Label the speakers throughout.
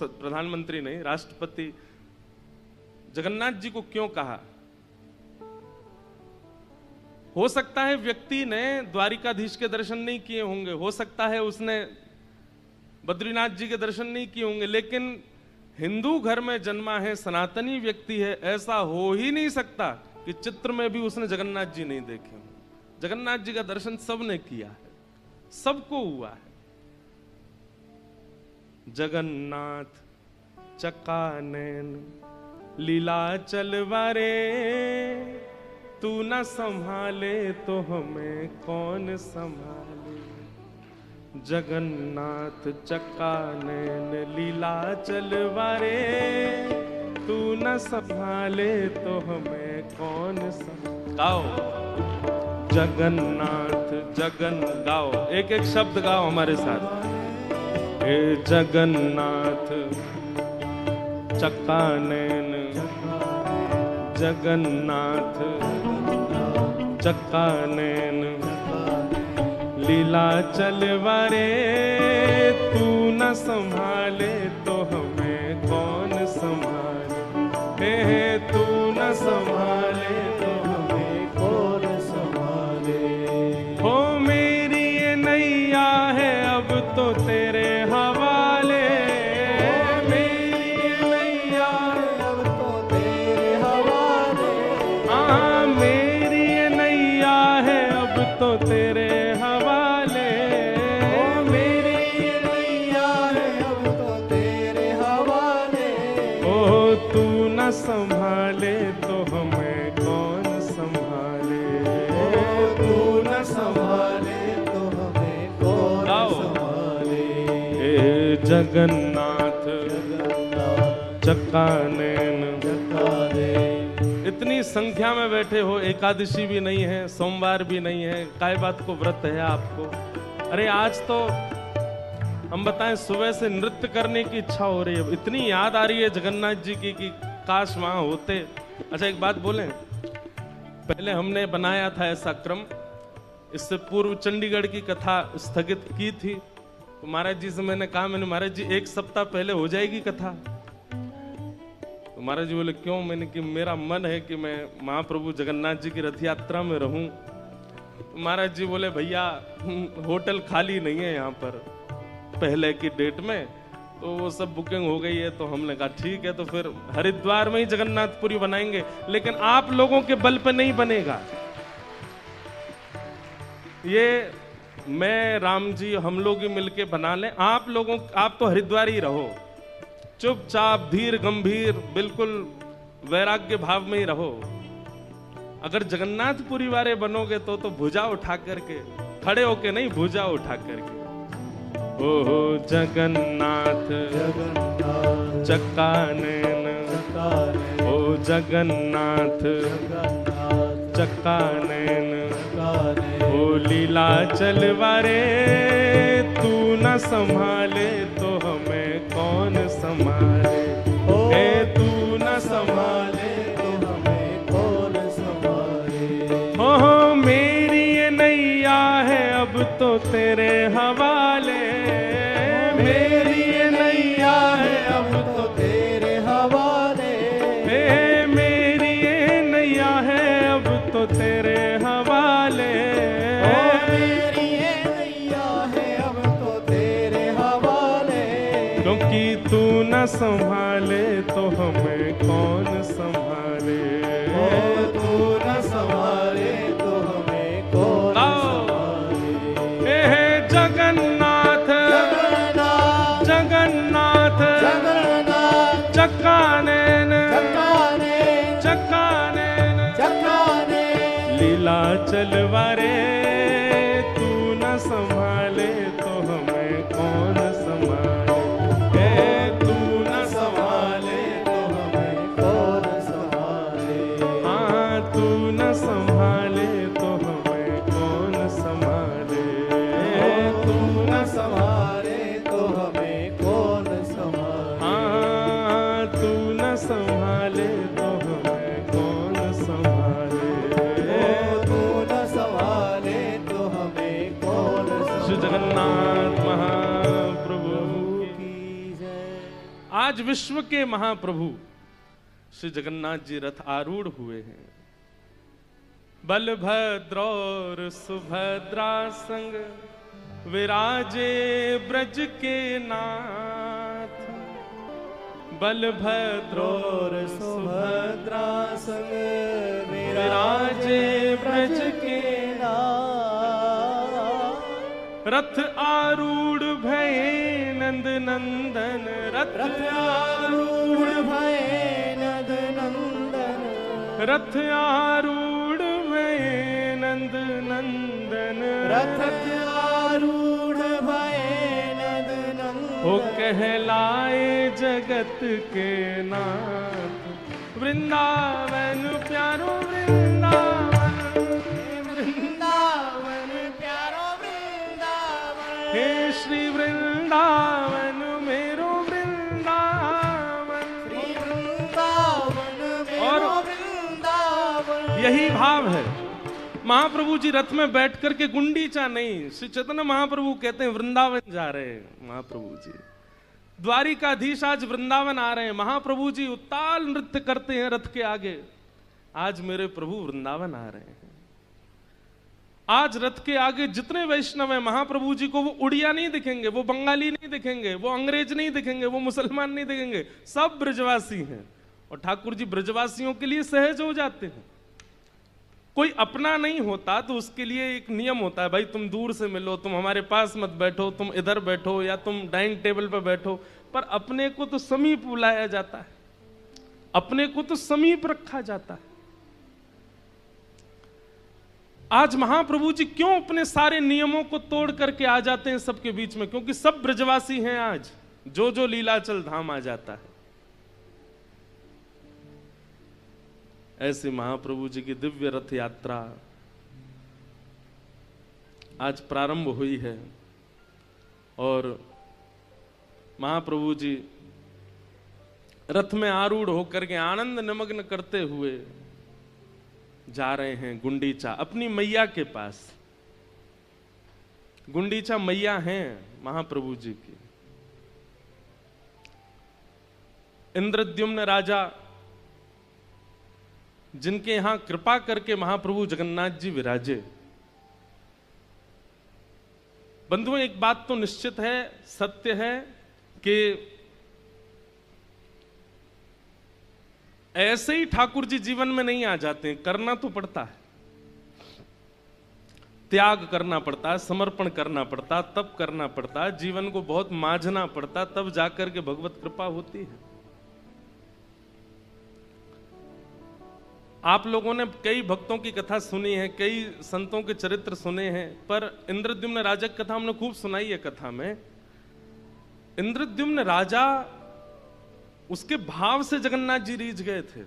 Speaker 1: प्रधानमंत्री नहीं, राष्ट्रपति जगन्नाथ जी को क्यों कहा? हो सकता है व्यक्ति ने द्वारिकाधीश के दर्शन नहीं किए होंगे, हो सकता है उसने बद्रीनाथ जी के दर्शन नहीं किए होंगे, लेकिन हिंदू घर में जन्मा है, सनातनी व्यक्ति है, ऐसा हो ही नहीं सकता कि चित्र में भी उसने जगन्नाथ जी नहीं देखे। जगन्नाथ जी का दर्शन सबने किया है, सबको हुआ है। जगन्नाथ चकानैन लीला चलवारे, तू न संभाले तो हमें कौन संभाले। जगन्नाथ चकानैन लीला चलवारे, तू न संभाले तो हमें कौन संभाले। गाओ जगन्नाथ जगन, गाओ एक एक शब्द गाओ हमारे साथ। हे जगन्नाथ चकानैन, जगन्नाथ चकानैन लीला चलवारे, तू न संभाले तो हमें कौन संभाले। हे तू न संभाले तो हमें कौन संभाले। हो मेरी ये नैया है अब तो तेरे हवाले, मेरी ये नैया है अब तो तेरे हवाले। हाँ मेरी ये नैया है अब तो तेरे हवाले, मेरी ये नैया है अब तो तेरे हवाले। ओ तू न संभाले तो हमें कौन संभाले। ओ तू न संभाले तो हमें कौन संभाले। हे जगन्नाथ चकानैन, इतनी संख्या में बैठे हो, एकादशी भी नहीं है, सोमवार भी नहीं है, काय बात को व्रत है आपको? अरे आज तो हम बताएं सुबह से नृत्य करने की इच्छा हो रही है, इतनी याद आ रही है जगन्नाथ जी की कि काश वहां होते। अच्छा एक बात बोलें, पहले हमने बनाया था ऐसा क्रम, इससे पूर्व चंडीगढ़ की कथा स्थगित की थी, तो महाराज जी से मैंने कहा, मैंने महाराज जी एक सप्ताह पहले हो जाएगी कथा। तो महाराज जी बोले क्यों? मैंने कि मेरा मन है कि मैं महाप्रभु जगन्नाथ जी की रथ यात्रा में रहूं। तो महाराज जी बोले भैया होटल खाली नहीं है यहाँ पर पहले की डेट में, तो वो सब बुकिंग हो गई है। तो हमने कहा ठीक है, तो फिर हरिद्वार में ही जगन्नाथपुरी बनाएंगे, लेकिन आप लोगों के बल पे नहीं बनेगा ये। मैं राम जी हम लोग ही मिलके बना लें, आप लोगों, आप तो हरिद्वार ही रहो, चुपचाप धीर गंभीर बिल्कुल वैराग्य भाव में ही रहो। अगर जगन्नाथपुरी वाले बनोगे तो भुजा उठा करके, खड़े होके नहीं, भुजा उठा करके। ओहो जगन्नाथ चकानैन, ओ जगन्नाथ चकानैन, ओ लीला चलवारे, तू न संभाले तो हमें कौन संभाले। हे तू न संभाले तो हमें कौन संभाले। हो मेरी ये नैया है अब तो तेरे हवाले, मेरी ये नैया है अब तो तेरे हवाले। हे मेरी ये नैया है अब तो तेरे हवाले, मेरी ये नैया है अब तो तेरे हवाले। क्योंकि तू न संभाले तो हमें कौन संभाले। तू न संभाले तो हमें कौन संभाले। हे जगन्नाथ जगन्नाथ जगन्नाथ चकानैन चकानैन चकानैन लीला चलवारे, तू न संभाले तो हमें कौन संभाले। हे तू न संभाले तो हमें कौन संभाले। हाँ तू न संभाले तो हमें कौन संभाले। तू न संभाले तो हमें कौन संभाले। हाँ तू न संभाले तो हमें कौन संभाले। तू न संभाले तो हमें कौन संभाले। श्री जगन्नाथ महाप्रभु की जय। आज विश्व के महाप्रभु श्री जगन्नाथ जी रथ आरूढ़ हुए हैं। बलभद्र और सुभद्रा संग विराजे ब्रज के नाथ। बलभद्र और सुभद्रा संग विराजे ब्रज के नाथ। रथ आरूढ़ भये नंद नंदन। रथ आरूढ़ भये नंद नंदन। रथ आरूढ़ भये नंद नंदन। रथ आरूढ़ भये नंद नंदन। हो कहलाए जगत के नाथ। वृंदावन प्यारो वृंदावन। वृंदावन प्यारो वृंदावन। हे श्री वृंदावन मेरो वृंदावन। श्री वृंदावन मेरो वृंदावन। यही भाव है। महाप्रभु जी रथ में बैठ करके गुंडीचा नहीं, श्री चैतन्य महाप्रभु कहते हैं वृंदावन जा रहे हैं। महाप्रभु जी द्वारिकाधीश आज वृंदावन आ रहे हैं। महाप्रभु जी उत्ताल नृत्य करते हैं रथ के आगे। आज मेरे प्रभु वृंदावन आ रहे हैं। आज रथ के आगे जितने वैष्णव हैं महाप्रभु जी को वो उड़िया नहीं दिखेंगे, वो बंगाली नहीं दिखेंगे, वो अंग्रेज नहीं दिखेंगे, वो मुसलमान नहीं दिखेंगे, सब ब्रजवासी हैं। और ठाकुर जी ब्रजवासियों के लिए सहज हो जाते हैं। कोई अपना नहीं होता तो उसके लिए एक नियम होता है, भाई तुम दूर से मिलो, तुम हमारे पास मत बैठो, तुम इधर बैठो या तुम डाइनिंग टेबल पर बैठो। पर अपने को तो समीप बुलाया जाता है, अपने को तो समीप रखा जाता है। आज महाप्रभु जी क्यों अपने सारे नियमों को तोड़ करके आ जाते हैं सबके बीच में? क्योंकि सब ब्रजवासी हैं। आज जो जो लीलाचल धाम आ जाता है। ऐसे महाप्रभु जी की दिव्य रथ यात्रा आज प्रारंभ हुई है और महाप्रभु जी रथ में आरूढ़ होकर के आनंद निमग्न करते हुए जा रहे हैं गुंडीचा, अपनी मैया के पास। गुंडीचा मैया हैं महाप्रभु जी की। इंद्रद्युम्न राजा जिनके यहां कृपा करके महाप्रभु जगन्नाथ जी विराजे। बंधुओं एक बात तो निश्चित है, सत्य है कि ऐसे ही ठाकुर जी जीवन में नहीं आ जाते हैं, करना तो पड़ता है, त्याग करना पड़ता है, समर्पण करना पड़ता, तब करना पड़ता है, जीवन को बहुत मांझना पड़ता, तब जाकर के भगवत कृपा होती है। आप लोगों ने कई भक्तों की कथा सुनी है, कई संतों के चरित्र सुने हैं, पर इंद्रद्युम्न राजा की कथा हमने खूब सुनाई है। कथा में इंद्रद्युम्न राजा, उसके भाव से जगन्नाथ जी रीझ गए थे।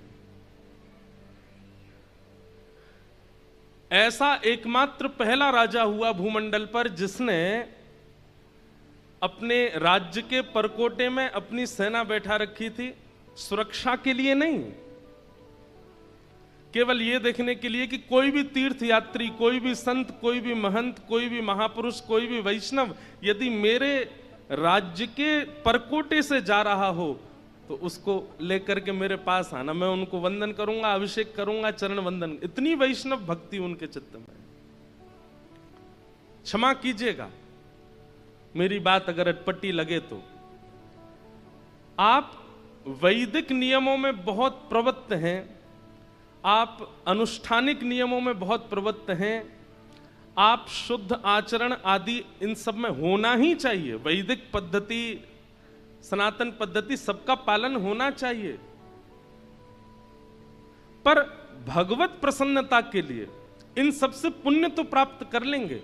Speaker 1: ऐसा एकमात्र पहला राजा हुआ भूमंडल पर जिसने अपने राज्य के परकोटे में अपनी सेना बैठा रखी थी, सुरक्षा के लिए नहीं, केवल यह देखने के लिए कि कोई भी तीर्थ यात्री, कोई भी संत, कोई भी महंत, कोई भी महापुरुष, कोई भी वैष्णव यदि मेरे राज्य के परकोटे से जा रहा हो तो उसको लेकर के मेरे पास आना, मैं उनको वंदन करूंगा, अभिषेक करूंगा, चरण वंदन। इतनी वैष्णव भक्ति उनके चित्त में। क्षमा कीजिएगा मेरी बात अगर अटपटी लगे तो। आप वैदिक नियमों में बहुत प्रवृत्त हैं, आप अनुष्ठानिक नियमों में बहुत प्रवृत्त हैं, आप शुद्ध आचरण आदि इन सब में होना ही चाहिए। वैदिक पद्धति, सनातन पद्धति, सबका पालन होना चाहिए। पर भगवत प्रसन्नता के लिए इन सबसे पुण्य तो प्राप्त कर लेंगे,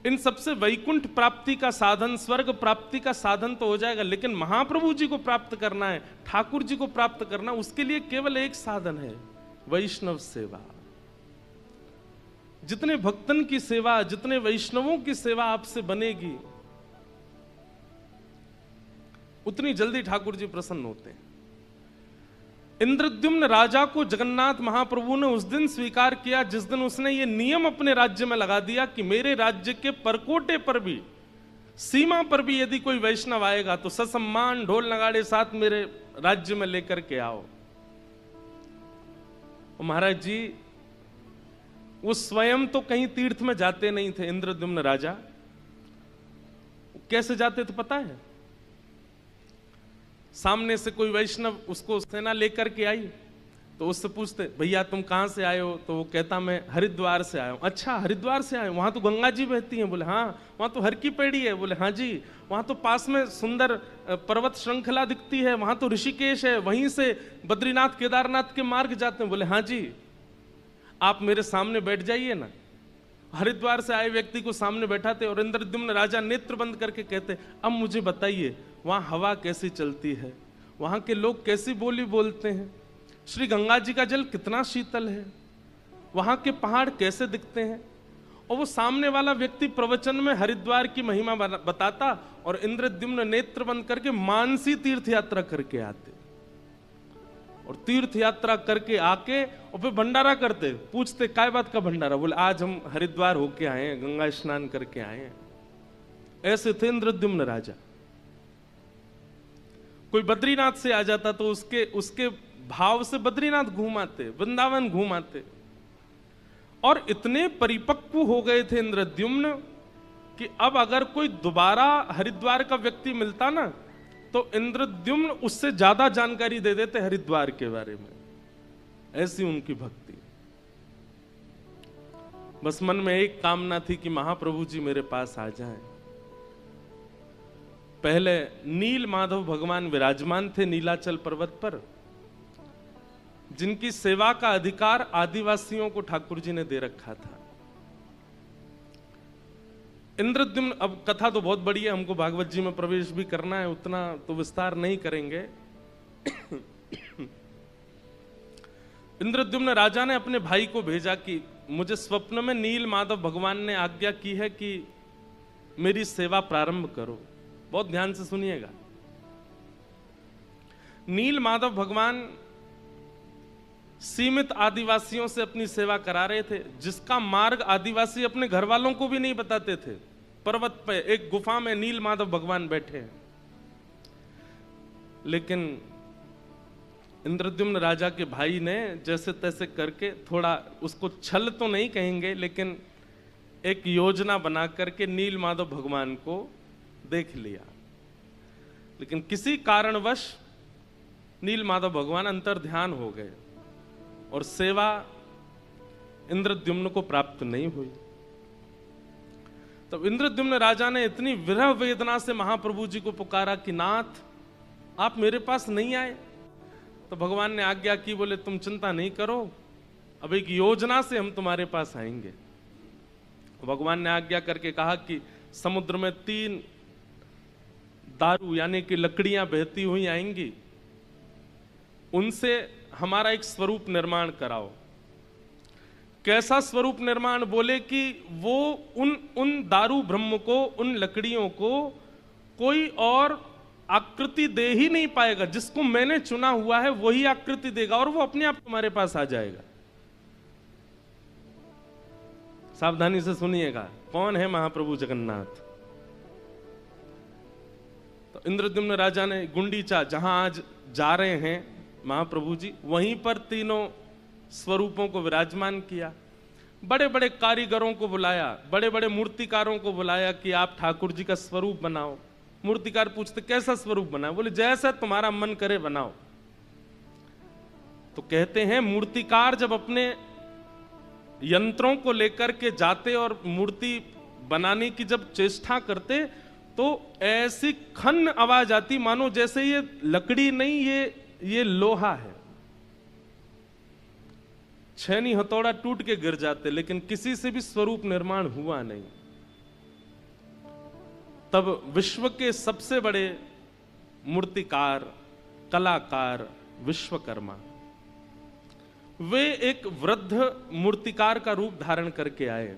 Speaker 1: इन सबसे वैकुंठ प्राप्ति का साधन, स्वर्ग प्राप्ति का साधन तो हो जाएगा, लेकिन महाप्रभु जी को प्राप्त करना है, ठाकुर जी को प्राप्त करना, उसके लिए केवल एक साधन है, वैष्णव सेवा। जितने भक्तन की सेवा, जितने वैष्णवों की सेवा आपसे बनेगी, उतनी जल्दी ठाकुर जी प्रसन्न होते हैं। इंद्रद्युम्न राजा को जगन्नाथ महाप्रभु ने उस दिन स्वीकार किया जिस दिन उसने ये नियम अपने राज्य में लगा दिया कि मेरे राज्य के परकोटे पर भी सीमा पर भी यदि कोई वैष्णव आएगा तो ससम्मान ढोल नगाड़े साथ मेरे राज्य में लेकर के आओ। महाराज जी वो स्वयं तो कहीं तीर्थ में जाते नहीं थे। इंद्रद्युम्न राजा कैसे जाते थे पता है? सामने से कोई वैष्णव उसको सेना लेकर के आई तो उससे पूछते, भैया तुम कहां से आए हो? तो वो कहता मैं हरिद्वार से आया हूं। अच्छा हरिद्वार से आए, वहां तो गंगा जी बहती हैं। बोले हाँ। वहां तो हर की पेड़ी है। बोले हाँ जी। वहां तो पास में सुंदर पर्वत श्रृंखला दिखती है, वहां तो ऋषिकेश है, वहीं से बद्रीनाथ केदारनाथ के मार्ग जाते हैं। बोले हाँ जी। आप मेरे सामने बैठ जाइए ना। हरिद्वार से आए व्यक्ति को सामने बैठाते और इंद्रद्युम्न राजा नेत्र बंद करके कहते, अब मुझे बताइए वहां हवा कैसी चलती है, वहां के लोग कैसी बोली बोलते हैं, श्री गंगा जी का जल कितना शीतल है, वहां के पहाड़ कैसे दिखते हैं। और वो सामने वाला व्यक्ति प्रवचन में हरिद्वार की महिमा बताता और इंद्रद्युम्न नेत्र बंद करके मानसी तीर्थ यात्रा करके आते और तीर्थ यात्रा करके आके और फिर भंडारा करते। पूछते काय बात का भंडारा? बोले आज हम हरिद्वार होके आए हैं, गंगा स्नान करके आए हैं। ऐसे थे इंद्रद्युम्न राजा। कोई बद्रीनाथ से आ जाता तो उसके भाव से बद्रीनाथ घूमाते, वृंदावन घूमाते। और इतने परिपक्व हो गए थे इंद्रद्युम्न कि अब अगर कोई दोबारा हरिद्वार का व्यक्ति मिलता ना तो इंद्रद्युम्न उससे ज्यादा जानकारी दे देते हरिद्वार के बारे में। ऐसी उनकी भक्ति। बस मन में एक कामना थी कि महाप्रभु जी मेरे पास आ जाएं। पहले नील माधव भगवान विराजमान थे नीलाचल पर्वत पर, जिनकी सेवा का अधिकार आदिवासियों को ठाकुर जी ने दे रखा था। इंद्रद्युम्न, अब कथा तो बहुत बड़ी है, हमको भागवत जी में प्रवेश भी करना है, उतना तो विस्तार नहीं करेंगे। इंद्रद्युम्न राजा ने अपने भाई को भेजा कि मुझे स्वप्न में नील माधव भगवान ने आज्ञा की है कि मेरी सेवा प्रारंभ करो। बहुत ध्यान से सुनिएगा। नील माधव भगवान सीमित आदिवासियों से अपनी सेवा करा रहे थे, जिसका मार्ग आदिवासी अपने घर वालों को भी नहीं बताते थे। पर्वत पे एक गुफा में नील माधव भगवान बैठे हैं। लेकिन इंद्रद्युम्न राजा के भाई ने जैसे तैसे करके, थोड़ा उसको छल तो नहीं कहेंगे, लेकिन एक योजना बना करके नील माधव भगवान को देख लिया। लेकिन किसी कारणवश नील माधव भगवान अंतर ध्यान हो गए और सेवा इंद्रद्युम्न को प्राप्त नहीं हुई। तब इंद्रद्युम्न राजा ने इतनी विरह वेदना से महाप्रभु जी को पुकारा कि नाथ आप मेरे पास नहीं आए। तो भगवान ने आज्ञा की, बोले तुम चिंता नहीं करो, अब एक योजना से हम तुम्हारे पास आएंगे। भगवान ने आज्ञा करके कहा कि समुद्र में 3 दारू यानी कि लकड़ियां बहती हुई आएंगी, उनसे हमारा एक स्वरूप निर्माण कराओ। कैसा स्वरूप निर्माण? बोले कि वो उन दारू ब्रह्म को, उन लकड़ियों को कोई और आकृति दे ही नहीं पाएगा। जिसको मैंने चुना हुआ है वही आकृति देगा और वो अपने आप तुम्हारे पास आ जाएगा। सावधानी से सुनिएगा, कौन है महाप्रभु जगन्नाथ। तो इंद्रद्युम्न राजा ने गुंडीचा, जहां आज जा रहे हैं महाप्रभु जी, वहीं पर तीनों स्वरूपों को विराजमान किया। बड़े बड़े कारीगरों को बुलाया, बड़े बड़े मूर्तिकारों को बुलाया कि आप ठाकुर जी का स्वरूप बनाओ। मूर्तिकार पूछते कैसा स्वरूप बनाओ? बोले जैसा तुम्हारा मन करे बनाओ। तो कहते हैं मूर्तिकार जब अपने यंत्रों को लेकर के जाते और मूर्ति बनाने की जब चेष्टा करते तो ऐसी खन्न आवाज आती मानो जैसे ये लकड़ी नहीं, ये लोहा है। छेनी हथौड़ा टूट के गिर जाते, लेकिन किसी से भी स्वरूप निर्माण हुआ नहीं। तब विश्व के सबसे बड़े मूर्तिकार, कलाकार विश्वकर्मा, वे एक वृद्ध मूर्तिकार का रूप धारण करके आए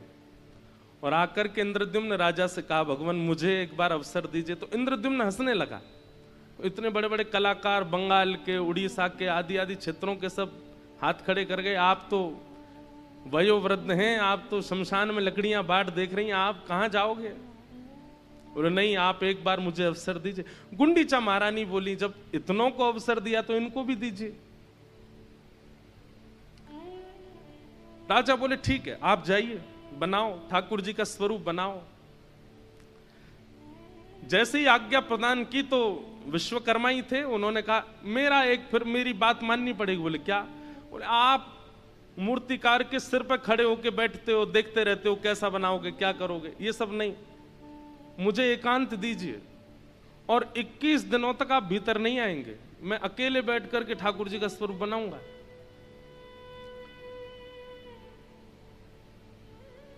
Speaker 1: और आकर के इंद्रद्युम्न राजा से कहा, भगवान मुझे एक बार अवसर दीजिए। तो इंद्रद्युम्न हंसने लगा। इतने बड़े बड़े कलाकार बंगाल के, उड़ीसा के, आदि आदि क्षेत्रों के सब हाथ खड़े कर गए। आप तो वयोवृद्ध हैं, आप तो शमशान में लकड़ियां बाट देख रही हैं, आप कहां जाओगे? बोले नहीं, आप एक बार मुझे अवसर दीजिए। गुंडीचा महारानी बोली, जब इतनों को अवसर दिया तो इनको भी दीजिए। राजा बोले ठीक है, आप जाइए, बनाओ, ठाकुर जी का स्वरूप बनाओ। जैसे ही आज्ञा प्रदान की तो विश्वकर्मा ही थे, उन्होंने कहा मेरा एक, फिर मेरी बात माननी पड़ेगी। बोले क्या? बोले आप मूर्तिकार के सिर पर खड़े होके बैठते हो, देखते रहते हो कैसा बनाओगे, क्या करोगे, ये सब नहीं, मुझे एकांत दीजिए। और 21 दिनों तक आप भीतर नहीं आएंगे, मैं अकेले बैठ करके ठाकुर जी का स्वरूप बनाऊंगा।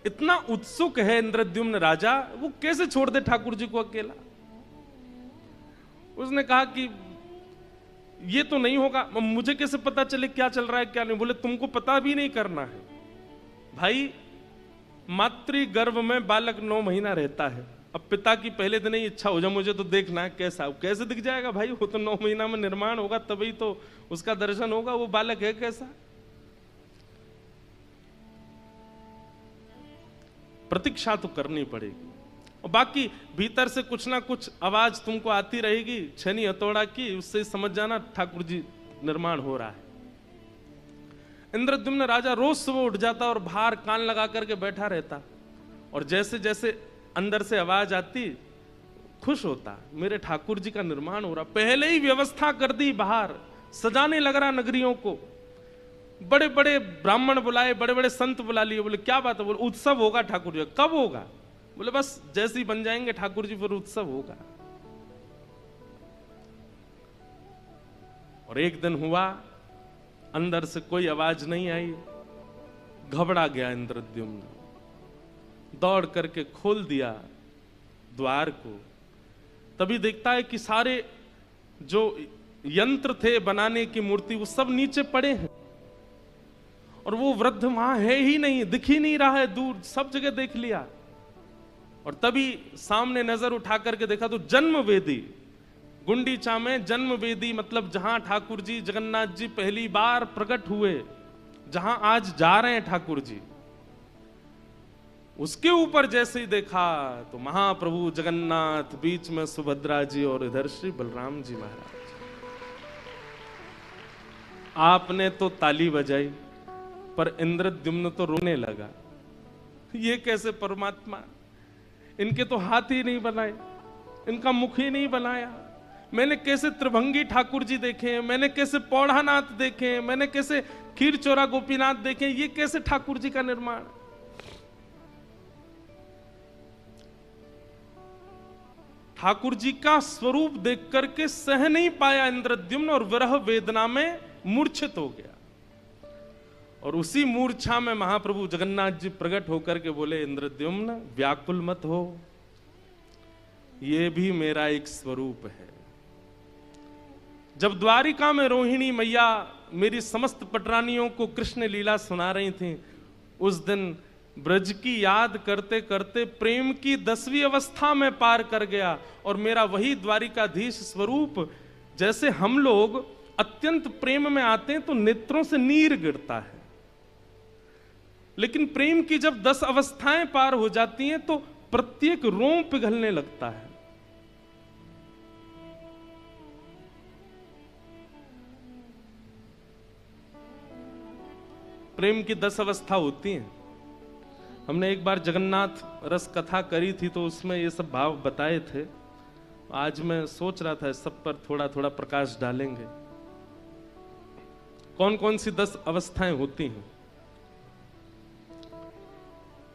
Speaker 1: इतना उत्सुक है इंद्रद्युम्न राजा, वो कैसे छोड़ दे ठाकुर जी को अकेला। उसने कहा कि ये तो नहीं होगा, मुझे कैसे पता चले क्या चल रहा है क्या नहीं। बोले तुमको पता भी नहीं करना है भाई, मातृ गर्भ में बालक 9 महीना रहता है। अब पिता की पहले दिन ही इच्छा हो जाए मुझे तो देखना है कैसा, कैसे दिख जाएगा भाई, वो तो 9 महीना में निर्माण होगा तभी तो उसका दर्शन होगा, वो बालक है कैसा। प्रतीक्षा तो करनी पड़ेगी, और बाकी भीतर से कुछ ना कुछ आवाज तुमको आती रहेगी छेनी हथौड़ा की, उससे समझ जाना ठाकुर जी निर्माण हो रहा है। इंद्रद्युम्न राजा रोज सुबह उठ जाता और बाहर कान लगा करके बैठा रहता, और जैसे जैसे अंदर से आवाज आती खुश होता, मेरे ठाकुर जी का निर्माण हो रहा। पहले ही व्यवस्था कर दी, बाहर सजाने लग रहा नगरियों को, बड़े बड़े ब्राह्मण बुलाए, बड़े बड़े संत बुला लिए। बोले क्या बात है? बोले उत्सव होगा ठाकुर जी। कब होगा? बोले बस जैसे ही बन जाएंगे ठाकुर जी फिर उत्सव होगा। और एक दिन हुआ, अंदर से कोई आवाज नहीं आई, घबरा गया इंद्रद्युम्न, दौड़ करके खोल दिया द्वार को। तभी देखता है कि सारे जो यंत्र थे बनाने की मूर्ति वो सब नीचे पड़े हैं, और वो वृद्ध वहां है ही नहीं, दिख ही नहीं रहा है, दूर सब जगह देख लिया। और तभी सामने नजर उठा करके देखा तो जन्म वेदी, गुंडीचा में जन्म वेदी, मतलब जहां ठाकुर जी जगन्नाथ जी पहली बार प्रकट हुए, जहां आज जा रहे हैं ठाकुर जी, उसके ऊपर जैसे ही देखा तो महाप्रभु जगन्नाथ, बीच में सुभद्रा जी और इधर श्री बलराम जी महाराज। आपने तो ताली बजाई पर इंद्रद्युम्न तो रोने लगा, ये कैसे परमात्मा, इनके तो हाथ ही नहीं बनाए, इनका मुख ही नहीं बनाया, मैंने कैसे त्रिभंगी ठाकुर जी देखे, मैंने कैसे पौढ़ानाथ देखे, मैंने कैसे खीर चोरा गोपीनाथ देखे, ये कैसे ठाकुर जी का निर्माण। ठाकुर जी का स्वरूप देख करके सह नहीं पाया इंद्रद्युम्न, और विरह वेदना में मूर्छित हो गया। और उसी मूर्छा में महाप्रभु जगन्नाथ जी प्रकट होकर के बोले, इंद्रद्युम्न व्याकुल मत हो, ये भी मेरा एक स्वरूप है। जब द्वारिका में रोहिणी मैया मेरी समस्त पटरानियों को कृष्ण लीला सुना रही थी, उस दिन ब्रज की याद करते करते प्रेम की 10वीं अवस्था में पार कर गया, और मेरा वही द्वारिकाधीश स्वरूप, जैसे हम लोग अत्यंत प्रेम में आते हैं तो नेत्रों से नीर गिरता है, लेकिन प्रेम की जब 10 अवस्थाएं पार हो जाती हैं तो प्रत्येक रोम पिघलने लगता है। प्रेम की 10 अवस्था होती हैं। हमने एक बार जगन्नाथ रस कथा करी थी तो उसमें ये सब भाव बताए थे। आज मैं सोच रहा था इस सब पर थोड़ा थोड़ा प्रकाश डालेंगे, कौन कौन सी 10 अवस्थाएं होती हैं।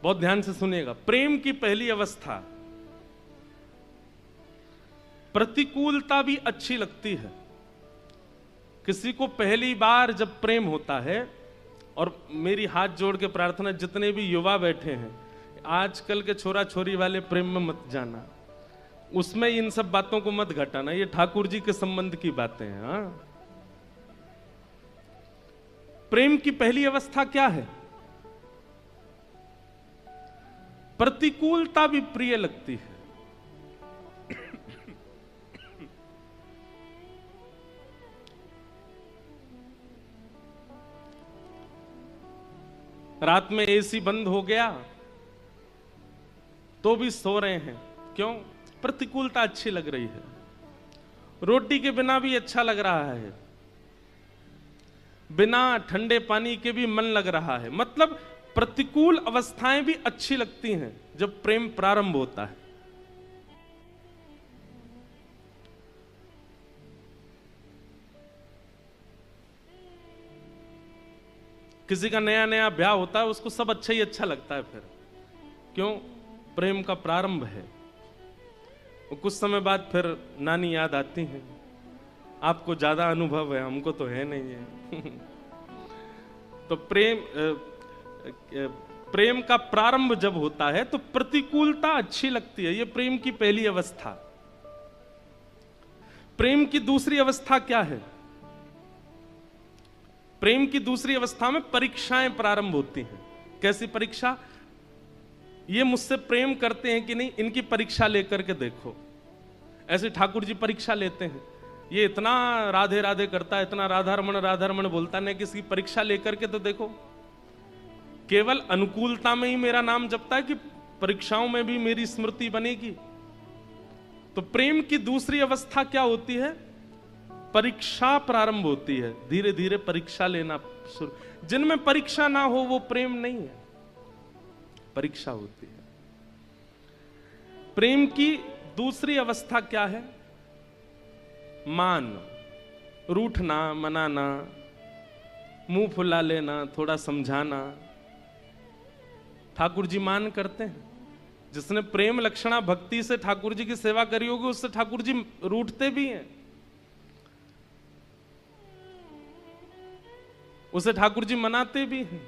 Speaker 1: बहुत ध्यान से सुनिएगा। प्रेम की पहली अवस्था, प्रतिकूलता भी अच्छी लगती है। किसी को पहली बार जब प्रेम होता है, और मेरी हाथ जोड़ के प्रार्थना जितने भी युवा बैठे हैं, आजकल के छोरा छोरी वाले प्रेम में मत जाना, उसमें इन सब बातों को मत घटाना, ये ठाकुर जी के संबंध की बातें हैं। हाँ? प्रेम की पहली अवस्था क्या है? प्रतिकूलता भी प्रिय लगती है। रात में एसी बंद हो गया तो भी सो रहे हैं, क्यों? प्रतिकूलता अच्छी लग रही है, रोटी के बिना भी अच्छा लग रहा है, बिना ठंडे पानी के भी मन लग रहा है। मतलब प्रतिकूल अवस्थाएं भी अच्छी लगती हैं जब प्रेम प्रारंभ होता है। किसी का नया नया ब्याह होता है, उसको सब अच्छा ही अच्छा लगता है। फिर क्यों? प्रेम का प्रारंभ है। कुछ समय बाद फिर नानी याद आती है। आपको ज्यादा अनुभव है, हमको तो है नहीं है। तो प्रेम का प्रारंभ जब होता है तो प्रतिकूलता अच्छी लगती है। ये प्रेम की पहली अवस्था। प्रेम की दूसरी अवस्था क्या है? प्रेम की दूसरी अवस्था में परीक्षाएं प्रारंभ होती हैं। कैसी परीक्षा? ये मुझसे प्रेम करते हैं कि नहीं, इनकी परीक्षा लेकर के देखो। ऐसे ठाकुर जी परीक्षा लेते हैं, ये इतना राधे राधे करता है, इतना राधा रमण बोलता है, किसी परीक्षा लेकर के तो देखो। केवल अनुकूलता में ही मेरा नाम जपता है कि परीक्षाओं में भी मेरी स्मृति बनेगी? तो प्रेम की दूसरी अवस्था क्या होती है? परीक्षा प्रारंभ होती है। धीरे धीरे परीक्षा लेना शुरू। जिनमें परीक्षा ना हो वो प्रेम नहीं है, परीक्षा होती है। प्रेम की दूसरी अवस्था क्या है? मान, रूठना, मनाना, मुंह फुला लेना, थोड़ा समझाना। ठाकुर जी मान करते हैं। जिसने प्रेम लक्षणा भक्ति से ठाकुर जी की सेवा करी होगी, उससे ठाकुर जी रूठते भी हैं, उसे ठाकुर जी मनाते भी हैं।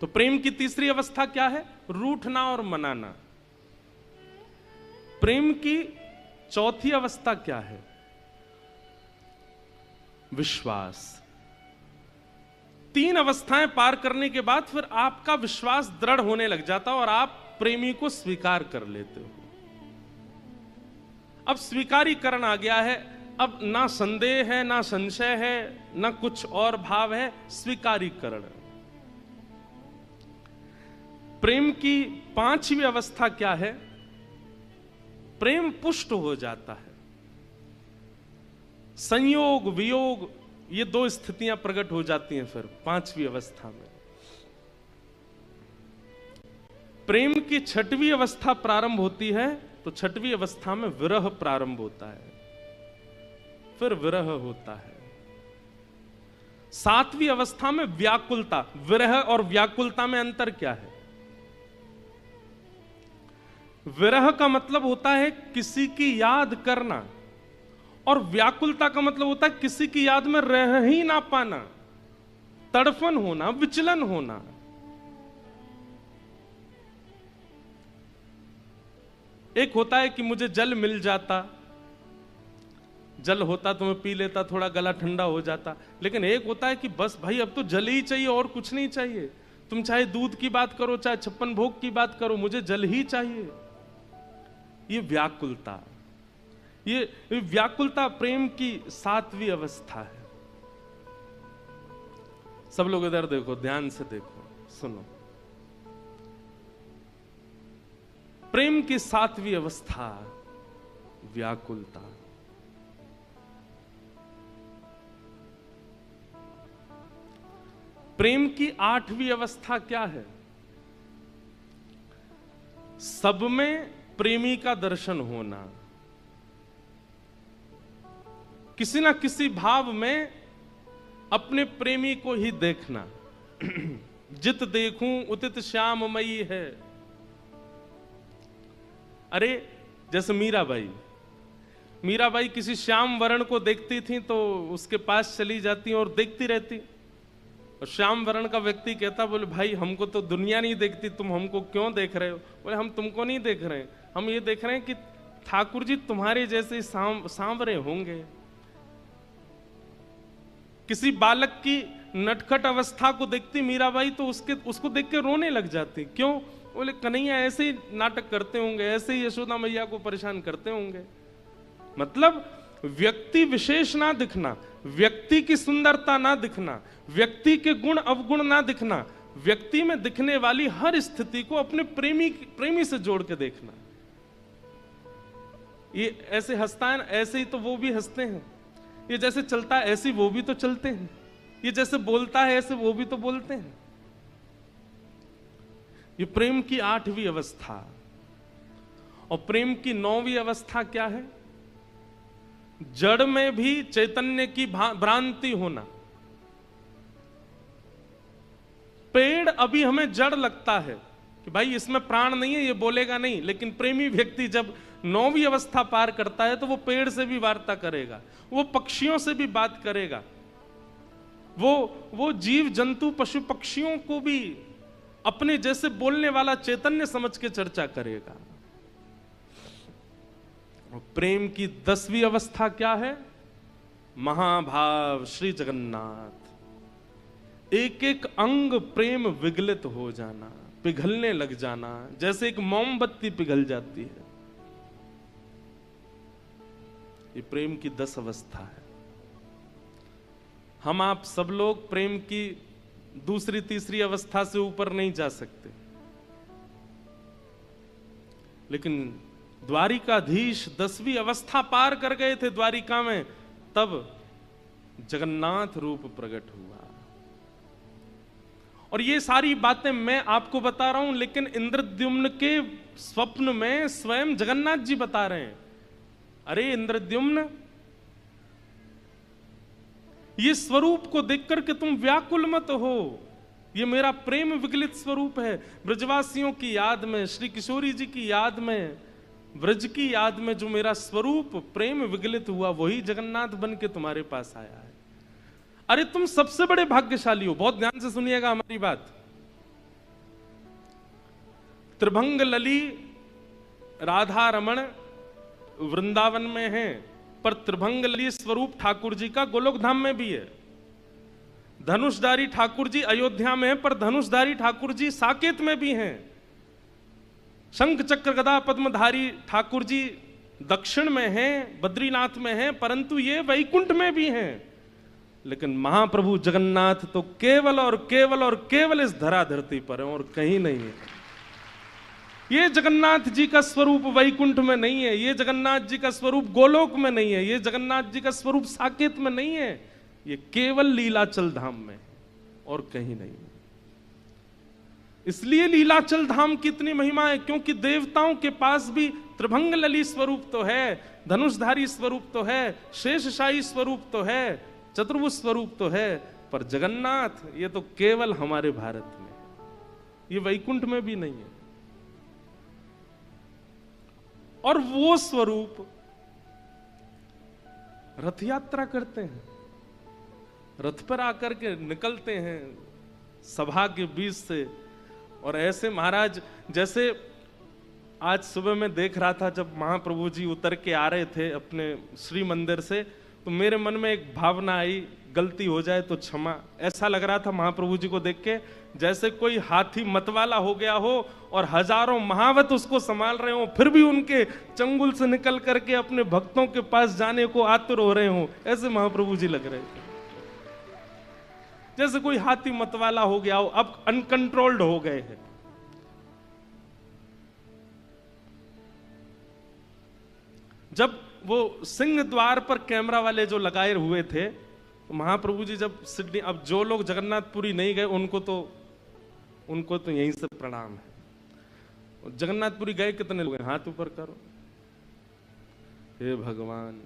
Speaker 1: तो प्रेम की तीसरी अवस्था क्या है? रूठना और मनाना। प्रेम की चौथी अवस्था क्या है? विश्वास। तीन अवस्थाएं पार करने के बाद फिर आपका विश्वास दृढ़ होने लग जाता है और आप प्रेमी को स्वीकार कर लेते हो। अब स्वीकारीकरण आ गया है। अब ना संदेह है, ना संशय है, ना कुछ और भाव है, स्वीकारीकरण। प्रेम की पांचवी अवस्था क्या है? प्रेम पुष्ट हो जाता है। संयोग वियोग, ये दो स्थितियां प्रकट हो जाती हैं फिर पांचवी अवस्था में। प्रेम की छठवीं अवस्था प्रारंभ होती है तो छठवीं अवस्था में विरह प्रारंभ होता है, फिर विरह होता है। सातवीं अवस्था में व्याकुलता। विरह और व्याकुलता में अंतर क्या है? विरह का मतलब होता है किसी की याद करना, और व्याकुलता का मतलब होता है किसी की याद में रह ही ना पाना, तड़फन होना, विचलन होना। एक होता है कि मुझे जल मिल जाता, जल होता तो मैं पी लेता, थोड़ा गला ठंडा हो जाता। लेकिन एक होता है कि बस भाई अब तो जल ही चाहिए और कुछ नहीं चाहिए। तुम चाहे दूध की बात करो, चाहे 56 भोग की बात करो, मुझे जल ही चाहिए। ये व्याकुलता, ये व्याकुलता प्रेम की सातवीं अवस्था है। सब लोग इधर देखो, ध्यान से देखो, सुनो। प्रेम की सातवीं अवस्था व्याकुलता। प्रेम की आठवीं अवस्था क्या है? सब में प्रेमी का दर्शन होना, किसी ना किसी भाव में अपने प्रेमी को ही देखना। जित देखूं उतित श्याममयी है। अरे जैसे मीराबाई किसी श्याम वर्ण को देखती थी तो उसके पास चली जाती और देखती रहती, और श्याम वर्ण का व्यक्ति कहता, बोले भाई हमको तो दुनिया नहीं देखती, तुम हमको क्यों देख रहे हो? बोले हम तुमको नहीं देख रहे हैं, हम ये देख रहे हैं कि ठाकुर जी तुम्हारे जैसे सांवरे होंगे। किसी बालक की नटखट अवस्था को देखती मीराबाई तो उसको देख के रोने लग जाती। क्यों? बोले कन्हैया ऐसे ही नाटक करते होंगे, ऐसे ही यशोदा मैया को परेशान करते होंगे। मतलब व्यक्ति विशेष ना दिखना, व्यक्ति की सुंदरता ना दिखना, व्यक्ति के गुण अवगुण ना दिखना, व्यक्ति में दिखने वाली हर स्थिति को अपने प्रेमी से जोड़ के देखना। ये ऐसे हंसता है, ऐसे ही तो वो भी हंसते हैं। ये जैसे चलता है ऐसे वो भी तो चलते हैं। ये जैसे बोलता है ऐसे वो भी तो बोलते हैं। ये प्रेम की 8वीं अवस्था। और प्रेम की 9वीं अवस्था क्या है? जड़ में भी चैतन्य की भ्रांति होना। पेड़ अभी हमें जड़ लगता है कि भाई इसमें प्राण नहीं है, ये बोलेगा नहीं, लेकिन प्रेमी व्यक्ति जब 9वीं अवस्था पार करता है तो वो पेड़ से भी वार्ता करेगा, वो पक्षियों से भी बात करेगा, वो जीव जंतु पशु पक्षियों को भी अपने जैसे बोलने वाला चैतन्य समझ के चर्चा करेगा। और प्रेम की 10वीं अवस्था क्या है? महाभाव श्री जगन्नाथ। एक एक अंग प्रेम विगलित हो जाना, पिघलने लग जाना, जैसे एक मोमबत्ती पिघल जाती है। ये प्रेम की 10 अवस्था है। हम आप सब लोग प्रेम की 2री 3री अवस्था से ऊपर नहीं जा सकते, लेकिन द्वारिकाधीश 10वीं अवस्था पार कर गए थे द्वारिका में, तब जगन्नाथ रूप प्रकट हुआ। और ये सारी बातें मैं आपको बता रहा हूं, लेकिन इंद्रद्युम्न के स्वप्न में स्वयं जगन्नाथ जी बता रहे हैं, अरे इंद्रद्युम्न, ये स्वरूप को देख करके तुम व्याकुल मत हो, ये मेरा प्रेम विगलित स्वरूप है। ब्रजवासियों की याद में, श्री किशोरी जी की याद में, ब्रज की याद में जो मेरा स्वरूप प्रेम विगलित हुआ, वही जगन्नाथ बन के तुम्हारे पास आया है। अरे तुम सबसे बड़े भाग्यशाली हो। बहुत ध्यान से सुनिएगा हमारी बात। त्रिभंग लली राधा रमण वृंदावन में है, पर त्रिभंग लली स्वरूप ठाकुर जी का गोलोक धाम में भी है। धनुषधारी ठाकुर जी अयोध्या में है, पर धनुषधारी ठाकुर जी साकेत में भी हैं। शंख चक्र गदा पद्मधारी ठाकुर जी दक्षिण में हैं, बद्रीनाथ में हैं, परंतु ये वैकुंठ में भी हैं। लेकिन महाप्रभु जगन्नाथ तो केवल और केवल और केवल इस धरा धरती पर है और कहीं नहीं है। ये जगन्नाथ जी का स्वरूप वैकुंठ में नहीं है, ये जगन्नाथ जी का स्वरूप गोलोक में नहीं है, ये जगन्नाथ जी का स्वरूप साकेत में नहीं है, ये केवल लीलाचल धाम में और कहीं नहीं है। इसलिए लीलाचल धाम की इतनी महिमा है, क्योंकि देवताओं के पास भी त्रिभंग लली स्वरूप तो है, धनुषधारी स्वरूप तो है, शेषशाही स्वरूप तो है, चतुर्भुज स्वरूप तो है, पर जगन्नाथ ये तो केवल हमारे भारत में, ये वैकुंठ में भी नहीं है। और वो स्वरूप रथ यात्रा करते हैं, रथ पर आकर के निकलते हैं सभा के बीच से। और ऐसे महाराज, जैसे आज सुबह मैं देख रहा था जब महाप्रभु जी उतर के आ रहे थे अपने श्री मंदिर से, तो मेरे मन में एक भावना आई, गलती हो जाए तो क्षमा। ऐसा लग रहा था महाप्रभु जी को देख के जैसे कोई हाथी मतवाला हो गया हो और हजारों महावत उसको संभाल रहे हो, फिर भी उनके चंगुल से निकल करके अपने भक्तों के पास जाने को आतुर हो रहे हो। ऐसे महाप्रभु जी लग रहे थे, जैसे कोई हाथी मतवाला हो गया हो, अब अनकंट्रोल्ड हो गए हैं। जब वो सिंह द्वार पर कैमरा वाले जो लगाए हुए थे, तो महाप्रभु जी जब सिडनी, अब जो लोग जगन्नाथपुरी नहीं गए उनको तो यहीं से प्रणाम है। जगन्नाथपुरी गए कितने लोग हैं? हाथ ऊपर करो। हे भगवान,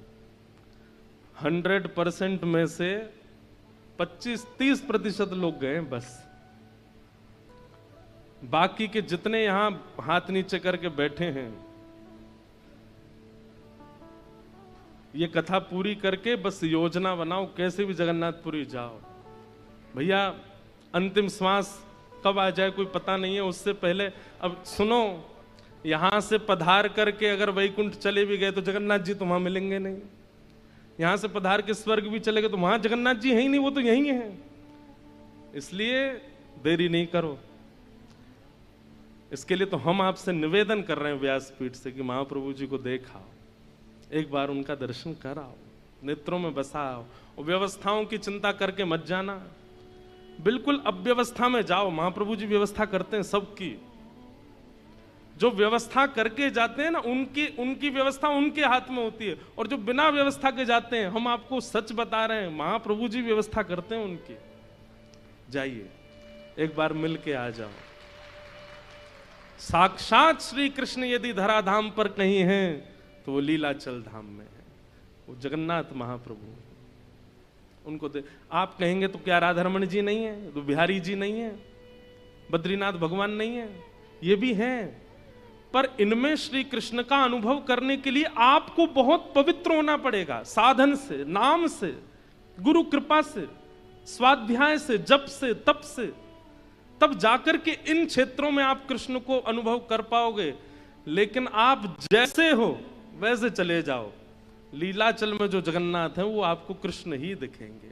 Speaker 1: 100% में से 25-30% लोग गए बस। बाकी के जितने यहां हाथ नीचे करके बैठे हैं, ये कथा पूरी करके बस योजना बनाओ कैसे भी जगन्नाथपुरी जाओ। भैया अंतिम श्वास कब आ जाए कोई पता नहीं है, उससे पहले अब सुनो, यहां से पधार करके अगर वैकुंठ चले भी गए तो जगन्नाथ जी तो वहां मिलेंगे नहीं। यहां से पधार के स्वर्ग भी चले गए तो वहां जगन्नाथ जी है ही नहीं, वो तो यहीं है। इसलिए देरी नहीं करो। इसके लिए तो हम आपसे निवेदन कर रहे हैं व्यासपीठ से कि महाप्रभु जी को देखाओ, एक बार उनका दर्शन कराओ, नेत्रों में बसाओ। और व्यवस्थाओं की चिंता करके मत जाना, बिल्कुल अव्यवस्था में जाओ, महाप्रभु जी व्यवस्था करते हैं सबकी। जो व्यवस्था करके जाते हैं ना, उनकी व्यवस्था उनके हाथ में होती है, और जो बिना व्यवस्था के जाते हैं, हम आपको सच बता रहे हैं, महाप्रभु जी व्यवस्था करते हैं उनकी। जाइए एक बार मिल के आ जाओ। साक्षात श्री कृष्ण यदि धराधाम पर कहीं हैं तो वो लीलाचल धाम में है, वो जगन्नाथ महाप्रभु। उनको आप कहेंगे तो क्या राधारमण जी नहीं है, तो बिहारी जी नहीं है, बद्रीनाथ भगवान नहीं है? ये भी हैं, पर इनमें श्री कृष्ण का अनुभव करने के लिए आपको बहुत पवित्र होना पड़ेगा, साधन से, नाम से, गुरु कृपा से, स्वाध्याय से, जप से, तप से। तब जाकर के इन क्षेत्रों में आप कृष्ण को अनुभव कर पाओगे। लेकिन आप जैसे हो वैसे चले जाओ, लीलाचल में जो जगन्नाथ है वो आपको कृष्ण ही दिखेंगे,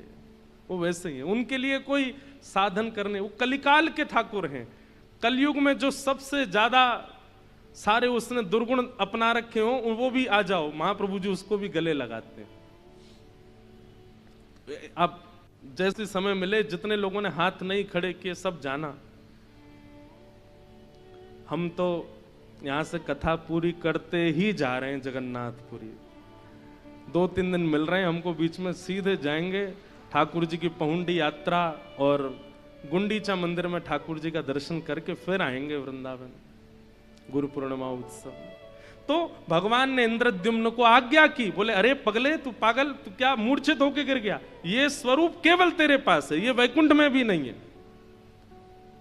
Speaker 1: वो वैसे ही है। उनके लिए कोई साधन करने, वो कलिकाल के ठाकुर हैं। कलयुग में जो सबसे ज्यादा सारे उसने दुर्गुण अपना रखे हो, वो भी आ जाओ, महाप्रभु जी उसको भी गले लगाते हैं। आप जैसे समय मिले, जितने लोगों ने हाथ नहीं खड़े किए सब जाना। हम तो यहां से कथा पूरी करते ही जा रहे हैं जगन्नाथपुरी। 2-3 दिन मिल रहे हैं हमको, बीच में सीधे जाएंगे ठाकुर जी की पहुंडी यात्रा और गुंडीचा मंदिर में ठाकुर जी का दर्शन करके फिर आएंगे वृंदावन गुरु पूर्णिमा उत्सव। तो भगवान ने इंद्रद्युम्न को आज्ञा की, बोले अरे पगले, तू पागल, तू क्या मूर्छित होके गिर गया? ये स्वरूप केवल तेरे पास है, ये वैकुंठ में भी नहीं है।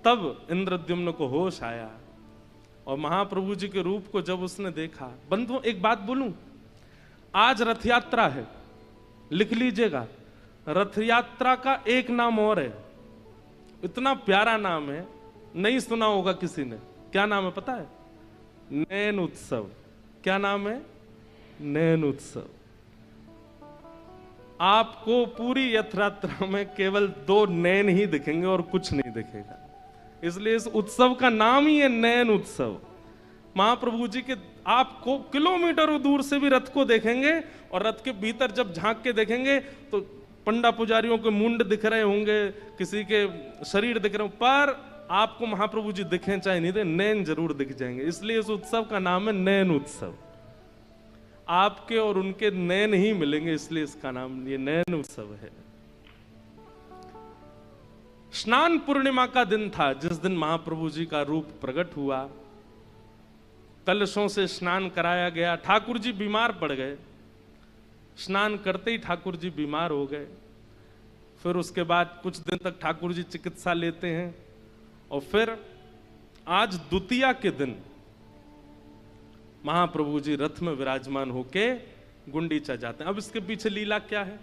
Speaker 1: तब इंद्रद्युम्न को होश आया और महाप्रभु जी के रूप को जब उसने देखा। बंधुओं एक बात बोलूं, आज रथ यात्रा है, लिख लीजिएगा, रथ यात्रा का एक नाम और है, इतना प्यारा नाम है, नहीं सुना होगा किसी ने। क्या नाम है पता है? नैन उत्सव। क्या नाम है? नैन उत्सव। आपको पूरी रथ यात्रा में केवल 2 नैन ही दिखेंगे और कुछ नहीं दिखेगा, इसलिए इस उत्सव का नाम ही है नैन उत्सव। महाप्रभु जी के आपको किलोमीटरों दूर से भी रथ को देखेंगे, और रथ के भीतर जब झांक के देखेंगे तो पंडा पुजारियों के मुंड दिख रहे होंगे, किसी के शरीर दिख रहे होंगे, पर आपको महाप्रभु जी दिखें चाहे नहीं दे, नैन जरूर दिख जाएंगे। इसलिए इस उत्सव का नाम है नैन उत्सव। आपके और उनके नैन ही मिलेंगे, इसलिए इसका नाम ये नैन उत्सव है। स्नान पूर्णिमा का दिन था, जिस दिन महाप्रभु जी का रूप प्रकट हुआ। कलशों से स्नान कराया गया। ठाकुर जी बीमार पड़ गए, स्नान करते ही ठाकुर जी बीमार हो गए। फिर उसके बाद कुछ दिन तक ठाकुर जी चिकित्सा लेते हैं, और फिर आज द्वितीया के दिन महाप्रभु जी रथ में विराजमान होके गुंडीचा जाते हैं। अब इसके पीछे लीला क्या है?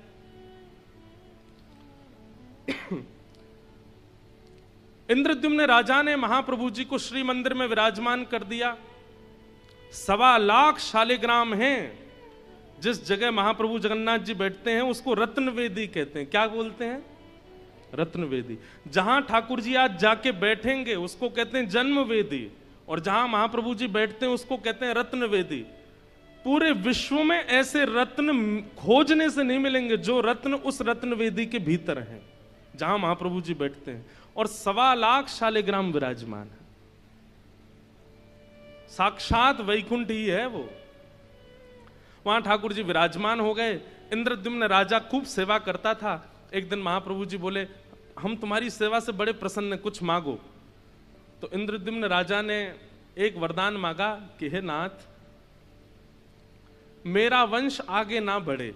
Speaker 1: इंद्रद्युम्न राजा ने महाप्रभु जी को श्री मंदिर में विराजमान कर दिया। 1.25 लाख शालिग्राम हैं। जिस जगह महाप्रभु जगन्नाथ जी बैठते हैं उसको रत्नवेदी कहते हैं। क्या बोलते हैं? रत्नवेदी। जहां ठाकुर जी आज जाके बैठेंगे उसको कहते हैं जन्मवेदी, और जहां महाप्रभु जी बैठते हैं उसको कहते हैं रत्नवेदी। पूरे विश्व में ऐसे रत्न खोजने से नहीं मिलेंगे जो रत्न उस रत्नवेदी के भीतर हैं, जहां महाप्रभु जी बैठते हैं। और 1.25 लाख शालिग्राम विराजमान है। साक्षात वैकुंठ ही है वो। वहां ठाकुर जी विराजमान हो गए। इंद्रद्युम्न राजा खूब सेवा करता था। एक दिन महाप्रभु जी बोले, हम तुम्हारी सेवा से बड़े प्रसन्न हैं, कुछ मांगो। तो इंद्रद्युम्न राजा ने एक वरदान मांगा कि हे नाथ, मेरा वंश आगे ना बढ़े।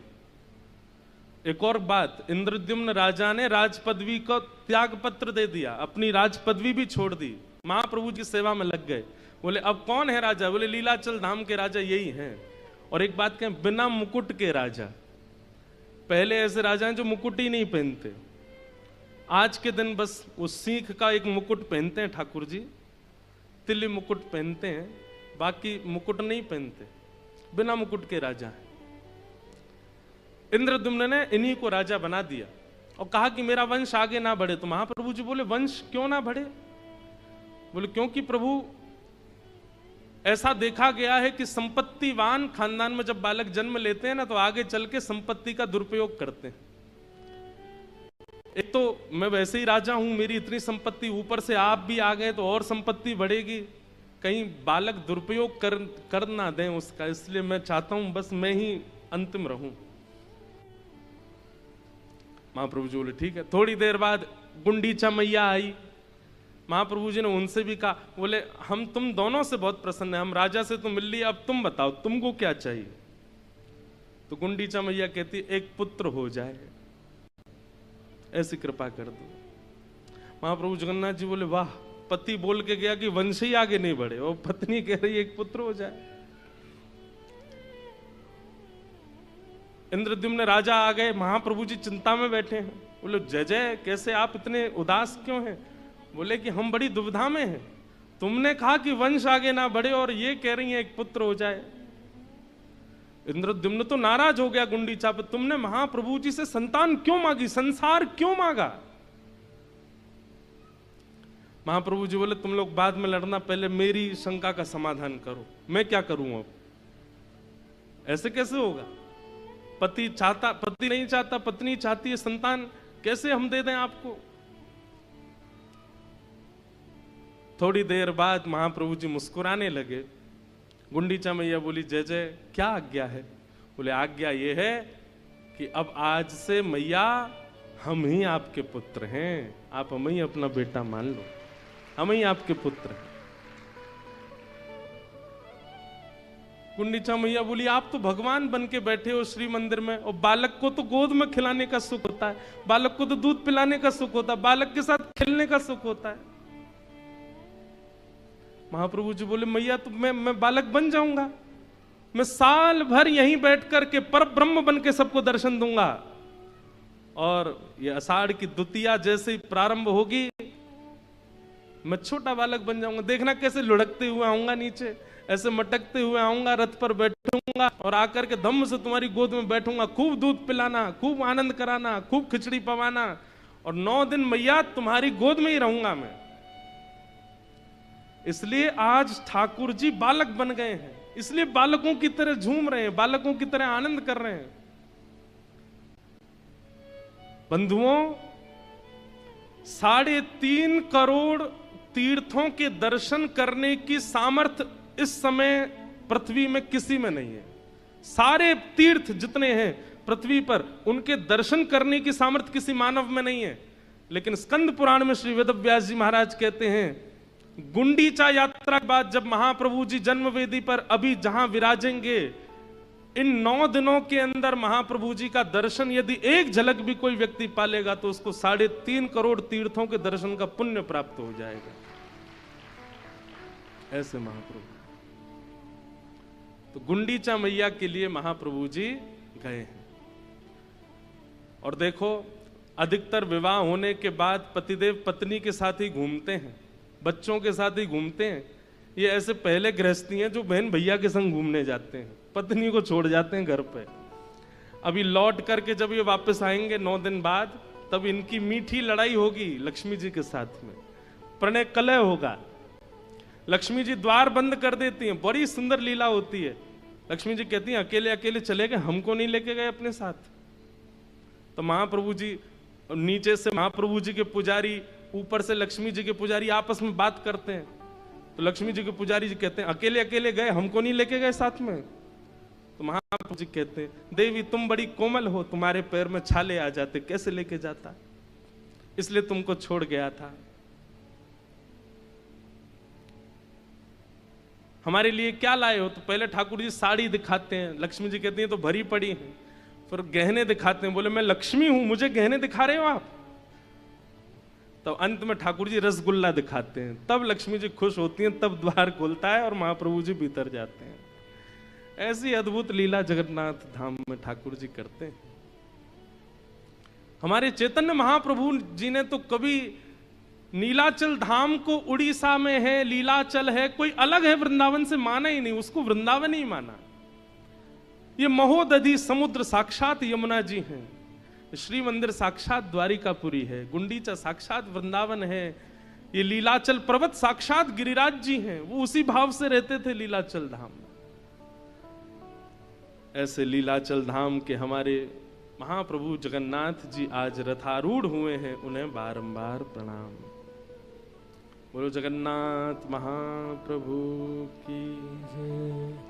Speaker 1: एक और बात, इंद्रद्युम्न राजा ने राज पदवी को त्याग पत्र दे दिया, अपनी राज पदवी भी छोड़ दी, महाप्रभु की सेवा में लग गए। बोले अब कौन है राजा? बोले लीलाचल धाम के राजा यही हैं। और एक बात कहें, बिना मुकुट के राजा। पहले ऐसे राजा हैं जो मुकुट ही नहीं पहनते। आज के दिन बस वो सीख का एक मुकुट पहनते हैं ठाकुर जी, तिल्ली मुकुट पहनते हैं, बाकी मुकुट नहीं पहनते, बिना मुकुट के राजा हैं। इंद्रद्युम्न ने इन्हीं को राजा बना दिया और कहा कि मेरा वंश आगे ना बढ़े। तो महाप्रभु जी बोले वंश क्यों ना बढ़े? बोले क्योंकि प्रभु ऐसा देखा गया है कि संपत्तिवान खानदान में जब बालक जन्म लेते हैं ना, तो आगे चल के संपत्ति का दुरुपयोग करते हैं। एक तो मैं वैसे ही राजा हूं, मेरी इतनी संपत्ति, ऊपर से आप भी आ गए तो और संपत्ति बढ़ेगी, कहीं बालक दुरुपयोग कर ना दें उसका, इसलिए मैं चाहता हूं बस मैं ही अंतिम रहूं। महाप्रभु जी बोले ठीक है। थोड़ी देर बाद गुंडीचा मैया आई। महाप्रभु जी ने उनसे भी कहा, बोले हम तुम दोनों से बहुत प्रसन्न हैं, हम राजा से तो मिल लिए, अब तुम बताओ तुमको क्या चाहिए। तो गुंडीचा मैया कहती एक पुत्र हो जाए, ऐसी कृपा कर दो। महाप्रभु जगन्नाथ जी बोले वाह, पति बोल के गया कि वंश ही आगे नहीं बढ़े और पत्नी कह रही एक पुत्र हो जाए। इंद्रद्युम्न राजा आ गए, महाप्रभु जी चिंता में बैठे हैं। बोले जय जय, कैसे आप इतने उदास क्यों हैं? बोले कि हम बड़ी दुविधा में हैं, तुमने कहा कि वंश आगे ना बढ़े और ये कह रही हैं एक पुत्र हो जाए। इंद्रद्युम्न तो नाराज हो गया गुंडीचा पे, तुमने महाप्रभु जी से संतान क्यों मांगी, संसार क्यों मांगा? महाप्रभु जी बोले तुम लोग बाद में लड़ना, पहले मेरी शंका का समाधान करो, मैं क्या करूं अब? ऐसे कैसे होगा? पति चाहता, पति नहीं चाहता, पत्नी चाहती है संतान, कैसे हम दे दें आपको? थोड़ी देर बाद महाप्रभु जी मुस्कुराने लगे। गुंडीचा मैया बोली जय जय, क्या आज्ञा है? बोले आज्ञा ये है कि अब आज से मैया हम ही आपके पुत्र हैं, आप हमें ही अपना बेटा मान लो, हम ही आपके पुत्र हैं। गुंडीचा मैया बोली आप तो भगवान बन के बैठे हो श्री मंदिर में, और बालक को तो गोद में खिलाने का सुख होता है, बालक को तो दूध पिलाने का सुख होता है, बालक के साथ खेलने का सुख होता है। महाप्रभु जी बोले मैया तो मैं बालक बन जाऊंगा, मैं साल भर यहीं बैठ करके पर ब्रह्म बन के सबको दर्शन दूंगा, और ये आषाढ़ की द्वितीया जैसे ही प्रारंभ होगी मैं छोटा बालक बन जाऊंगा। देखना कैसे लुढ़कते हुए आऊंगा नीचे, ऐसे मटकते हुए आऊंगा, रथ पर बैठूंगा और आकर के धम्म से तुम्हारी गोद में बैठूंगा, खूब दूध पिलाना, खूब आनंद कराना, खूब खिचड़ी पवाना, और 9 दिन मैया तुम्हारी गोद में ही रहूंगा मैं। इसलिए आज ठाकुर जी बालक बन गए हैं, इसलिए बालकों की तरह झूम रहे हैं, बालकों की तरह आनंद कर रहे हैं। बंधुओं, 3.5 करोड़ तीर्थों के दर्शन करने की सामर्थ्य इस समय पृथ्वी में किसी में नहीं है। सारे तीर्थ जितने हैं पृथ्वी पर, उनके दर्शन करने की सामर्थ्य किसी मानव में नहीं है। लेकिन स्कंद पुराण में श्री वेदव्यास जी महाराज कहते हैं, गुंडीचा यात्रा के बाद जब महाप्रभु जी जन्म वेदी पर अभी जहां विराजेंगे, इन 9 दिनों के अंदर महाप्रभु जी का दर्शन यदि एक झलक भी कोई व्यक्ति पालेगा तो उसको 3.5 करोड़ तीर्थों के दर्शन का पुण्य प्राप्त हो जाएगा। ऐसे महाप्रभु। तो गुंडीचा मैया के लिए महाप्रभु जी गए हैं। और देखो, अधिकतर विवाह होने के बाद पतिदेव पत्नी के साथ ही घूमते हैं, बच्चों के साथ ही घूमते हैं। ये ऐसे पहले गृहस्थी हैं जो बहन भैया के संग घूमने जाते हैं, पत्नी को छोड़ जाते हैं घर पे। अभी लौट करके जब ये वापस आएंगे 9 दिन बाद, तब इनकी मीठी लड़ाई होगी लक्ष्मी जी के साथ में, प्रणय कलह होगा। लक्ष्मी जी द्वार बंद कर देती हैं, बड़ी सुंदर लीला होती है। लक्ष्मी जी कहती हैं अकेले अकेले चले गए, हमको नहीं लेके गए अपने साथ। तो महाप्रभु जी नीचे से महाप्रभु जी के पुजारी, ऊपर से लक्ष्मी जी के पुजारी आपस में बात करते हैं। तो लक्ष्मी जी के पुजारी जी कहते हैं अकेले अकेले गए, हमको नहीं लेके गए साथ में। तो महाप्रभु जी कहते हैं देवी तुम बड़ी कोमल हो, तुम्हारे पैर में छाले आ जाते, कैसे लेके जाता, इसलिए तुमको छोड़ गया था। हमारे लिए क्या लाए हो? तो पहले ठाकुर जी साड़ी दिखाते हैं, लक्ष्मी जी कहती हैं तो भरी पड़ी है। फिर गहने दिखाते हैं, बोले मैं लक्ष्मी हूं, मुझे गहने दिखा रहे हो आप? तो अंत में ठाकुर जी रसगुल्ला दिखाते हैं, तब लक्ष्मी जी खुश होती हैं, तब द्वार खुलता है और महाप्रभु जी भीतर जाते हैं। ऐसी अद्भुत लीला जगन्नाथ धाम में ठाकुर जी करते हैं। हमारे चैतन्य महाप्रभु जी ने तो कभी नीलाचल धाम को उड़ीसा में है, लीलाचल है, कोई अलग है वृंदावन से माना ही नहीं, उसको वृंदावन ही माना। ये महोदधि समुद्र साक्षात यमुना जी हैं, श्री मंदिर साक्षात द्वारिकापुरी है, गुंडीचा साक्षात वृंदावन है, ये लीलाचल पर्वत साक्षात गिरिराज जी हैं, वो उसी भाव से रहते थे लीलाचल धाम में। ऐसे लीलाचल धाम के हमारे महाप्रभु जगन्नाथ जी आज रथारूढ़ हुए हैं, उन्हें बारंबार प्रणाम। बोलो जगन्नाथ महाप्रभु की जय।